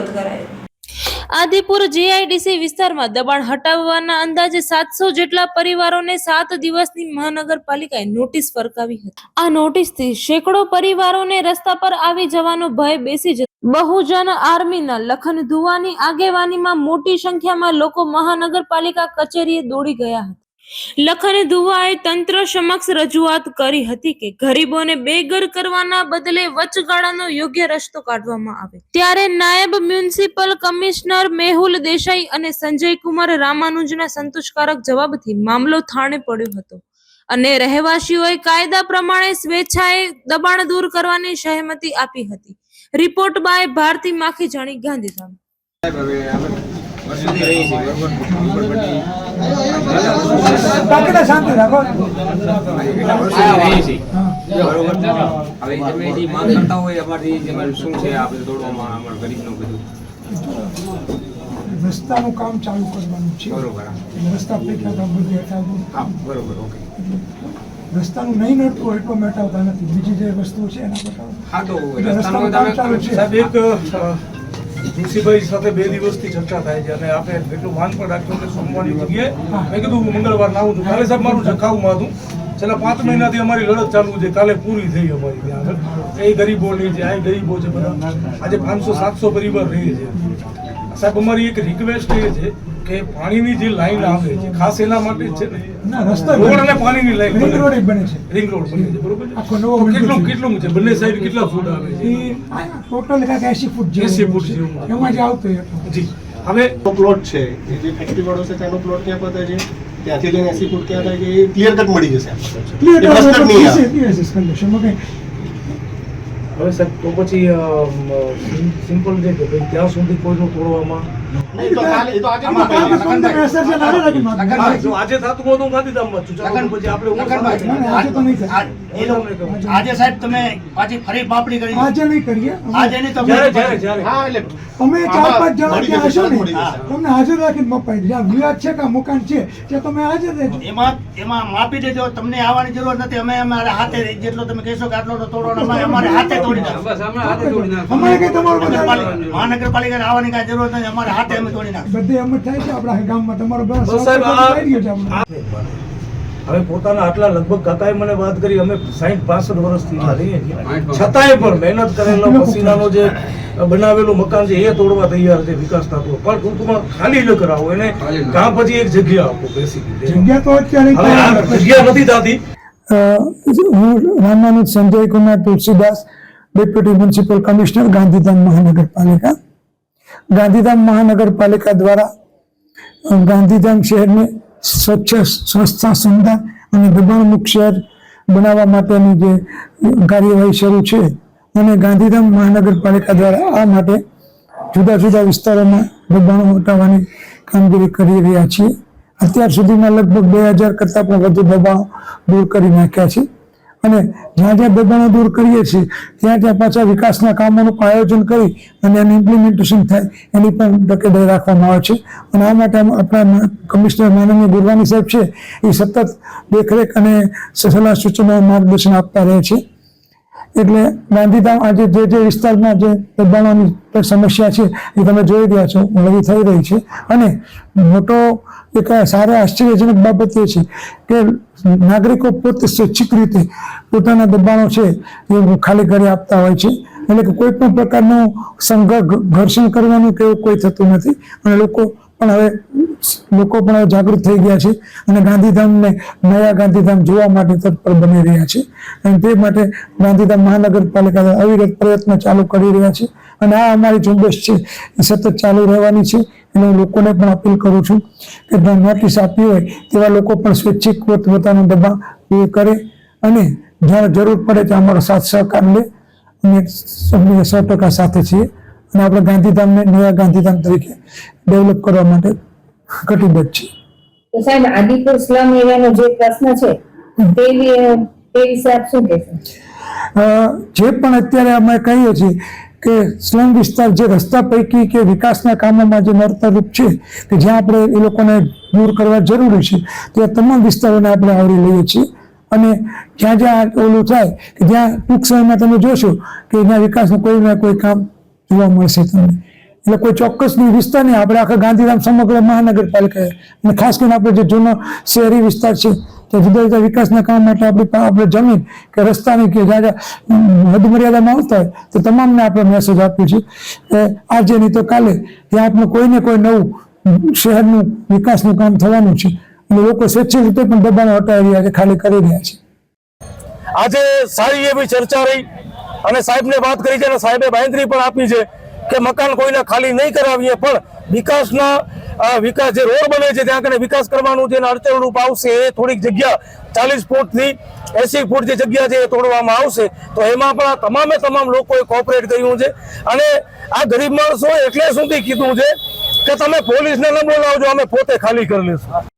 વિરોધ કરાયો। આદિપુર જીઆઈડીસી વિસ્તારમાં દબાણ હટાવવાના અંદાજે 700 જેટલા પરિવારોને 7 દિવસની મહાનગરપાલિકાએ નોટિસ ફરકાવી હતી। આ નોટિસથી સેંકડો પરિવારોને રસ્તા પર આવી જવાનો ભય બેસી જતો। બહુજન આર્મીના લખન ધુવાની આગેવાનીમાં મોટી સંખ્યામાં લોકો મહાનગરપાલિકા કચેરીએ દોડી ગયા હતા। લખન ધુવાએ તંત્ર સમક્ષ રજૂઆત કરી હતી કે ગરીબોને બેઘર કરવાના બદલે વચગાળાનો યોગ્ય રસ્તો કાઢવામાં આવે। ત્યારે નાયબ મ્યુનિસિપલ કમિશનર મેહુલ દેસાઈ અને સંજય કુમાર રામાનુજના સંતોષકારક જવાબથી મામલો થાળે પડ્યો હતો અને રહેવાસીઓએ કાયદા પ્રમાણે સ્વેચ્છાએ દબાણ દૂર કરવાની સહમતિ આપી હતી। Report by Bharati Makhijani, Gandhidham. રસ્તાનું કામ ચાલુ કરવાનું છે। રસ્તા પેટા બધું હટાવવું। બરોબર, ઓકે। રસ્તાનું નહીં નડતું હોય એટલો હટાવતા નથી, બીજી જે વસ્તુ છે એના રસ્તાનું કામ ચાલુ છે। સાહેબ, એક તુલસીભાઈ સાથે 2 દિવસથી ચર્ચા થાય છે અને આપણે એટલું માન પણ રાખ્યું કે સોમવારની જગ્યાએ મેં કીધું મંગળવાર ના આવું છું। કાલે સાહેબ મારું જખાવું માથું છેલ્લા 5 મહિનાથી અમારી લડત ચાલુ છે, કાલે પૂરી થઈ અમારી ત્યાં આગળ। એ ગરીબોની છે, આ ગરીબો છે બધા, આજે 500-700 પરિવાર રહે છે। સાહેબ, અમારી એક રિક્વેસ્ટ એ છે કે પાણીની જે લાઈન આવે છે ખાસ એના માટે જ છે ને, રસ્તા રોડ અને પાણીની લાઈન રિંગ રોડ બને છે, રિંગ રોડ બને છે, બરોબર છે। આખો નવો કેટલું છે બંને સાઈડ કેટલા ફૂટ આવે છે? ટોટલ 80 ફૂટ 80 ફૂટ છે એમાં જ આવતો જી। હવે પ્લોટ છે એ જે ફેક્ટરી વાળો છે તેનો પ્લોટ ક્યાં પતે છે, ત્યાંથી લઈને 80 ફૂટ ક્યાં થાય છે, એ ક્લિયર કટ મળી જશે। હવે સાહેબ તો પછી સિમ્પલ છે કે ભાઈ ત્યાં સુધી કોઈનું તોડવામાં આજે આજે થતું હોય તો ગાંધીધામમાં છું, પછી આજે સાહેબ તમે પાછી ફરી માપણી કરી? આજે નહીં કરીએ, આજે નહીં તો અમે 4-5 જણા ત્યાં હશો ને તમને હાજર રાખીને મપાઈ જ્યાં વિવાદ છે કે મકાન છે ત્યાં તમે હાજર રહેજો। એમાં માપી દેજો, તમને આવવાની જરૂર નથી। અમે અમારા હાથે જેટલો તમે કહેશો કે આટલો તોડવાનો અમારે હાથે તોડી નાખો। અમારે કઈ તમારું મહાનગરપાલિકાને આવવાની કઈ જરૂર નથી, અમારા હાથે અમે તોડી નાખો। બધે એમ જ થાય છે આપણા ગામમાં, તમારો હવે પોતાના આટલા લગભગ કાકાએ મને વાત કરી, અમે 60-65 વર્ષથી રહીએ છીએ, છતાંય પણ મહેનત કરેલો પસીનાનો જે બનાવેલું મકાન છે એ તોડવા તૈયાર છે વિકાસ થતો, પણ ટૂંકમાં ખાલી ન કરાવો એને, કાં પછી એક જગ્યા આપો બેસી જગ્યા તો અત્યારે જગ્યા નથી થતી। હું Ramanuj Sanjay Kumar Tulsidas, deputy municipal commissioner, Gandhidham મહાનગરપાલિકા। ગાંધીધામ મહાનગરપાલિકા દ્વારા ગાંધીધામ શહેરને સ્વચ્છ, સ્વચ્છતા, સુંદર અને દબાણ મુક્ત શહેર બનાવવા માટેની જે કાર્યવાહી શરૂ છે અને ગાંધીધામ મહાનગરપાલિકા દ્વારા આ માટે જુદા જુદા વિસ્તારોમાં દબાણો હટાવવાની કામગીરી કરી રહ્યા છીએ। અત્યાર સુધીમાં લગભગ 2000 કરતાં પણ વધુ દબાણો દૂર કરી નાખ્યા છે અને જ્યાં જ્યાં દબાણો દૂર કરીએ છીએ ત્યાં પાછા વિકાસના કામોનું પણ આયોજન કરી અને એનું ઇમ્પ્લિમેન્ટેશન થાય એની પણ તકેદારી રાખવામાં આવે છે। અને આ માટે આપણા કમિશનર માનનીય ગુરવાની સાહેબ છે એ સતત દેખરેખ અને સલાહ સૂચનો માર્ગદર્શન આપતા રહે છે। એટલે ગાંધીધામ આજે જે વિસ્તારમાં જે દબાણોની સમસ્યા છે એ તમે જોઈ રહ્યા છો, હળવી થઈ રહી છે। અને મોટો એક સારા આશ્ચર્યજનક બાબત એ છે કે નાગરિકો પોતે સ્વૈચ્છિક રીતે પોતાના દબાણો છે એ ખાલી કરી આપતા હોય છે, એટલે કે કોઈ પણ પ્રકારનું ઘર્ષણ કરવાનું કે કોઈ થતું નથી। અને લોકો પણ હવે જાગૃત થઈ ગયા છે અને ગાંધીધામને નયા ગાંધીધામ જોવા માટે તત્પર બની રહ્યા છે અને તે માટે ગાંધીધામ મહાનગરપાલિકા અવિરત પ્રયત્ન ચાલુ કરી રહ્યા છે અને આ અમારી ઝુંબેશ છે એ સતત ચાલુ રહેવાની છે। એટલે હું લોકોને પણ અપીલ કરું છું કે નોટિસ આપી હોય તેવા લોકો પણ સ્વૈચ્છિક પોતાનું દબાણ દૂર કરે અને જ્યારે જરૂર પડે ત્યાં અમારો સાથ સહકાર લે અને 100% સાથે છીએ અને આપણે ગાંધીધામને નયા ગાંધીધામ તરીકે ડેવલપ કરવા માટે કટિબદ્ધ છીએ। તો સાહેબ, આદિપુર સ્લમ એરિયાનો જે પ્રશ્ન છે તે વિશે આપ શું કહેશો? જે પણ અત્યારે અમે કહીએ છીએ કે સ્લમ વિસ્તાર જે રસ્તા પૈકી કે વિકાસના કામોમાં જે નડતરરૂપ છે કે જ્યાં આપણે એ લોકોને દૂર કરવા જરૂરી છે તે તમામ વિસ્તારોને આપણે આવરી લઈએ છીએ અને જ્યાં જ્યાં ઓલું થાય કે જ્યાં ટૂંક સમયમાં તમે જોશો કે જ્યાં વિકાસનું કોઈ ના કોઈ કામ જોવા મળશે તમને। એટલે કોઈ ચોક્કસની વિસ્તાર નહીં, આપણે આખા ગાંધીધામ સમગ્ર મહાનગરપાલિકાએ અને ખાસ કરીને આપણે જે જૂનો શહેરી વિસ્તાર છે કે જુદા જુદા વિકાસના કામ માટે આપણે જમીન કે રસ્તાની કે જ્યાં હદ મર્યાદામાં આવતા હોય તો તમામને આપણે મેસેજ આપ્યું છે કે આજે નહીં તો કાલે ત્યાં આપણે કોઈને કોઈ નવું શહેરનું વિકાસનું કામ થવાનું છે અને લોકો સ્વૈચ્છિક રીતે પણ દબાણો હટાવી રહ્યા છે, ખાલી કરી રહ્યા છે. આજે સારી એવી ચર્ચા રહી અને સાહેબને વાત કરી છે અને સાહેબે બાંયધરી પણ આપી છે કે મકાન કોઈને ખાલી નહીં કરાવીએ, પણ વિકાસ જે રોડ બને છે ત્યાં કને વિકાસ કરવાનું જે અડચણરૂપ આવશે એ થોડીક જગ્યા 40 ફૂટથી 80 ફૂટ જે જગ્યા છે એ તોડવામાં આવશે. તો એમાં પણ તમામ લોકોએ કોઓપરેટ કર્યું છે અને આ ગરીબ માણસો એટલે સુધી કીધું છે કે તમે પોલીસને ન બોલાવજો, અમે પોતે ખાલી કરી લઈશું.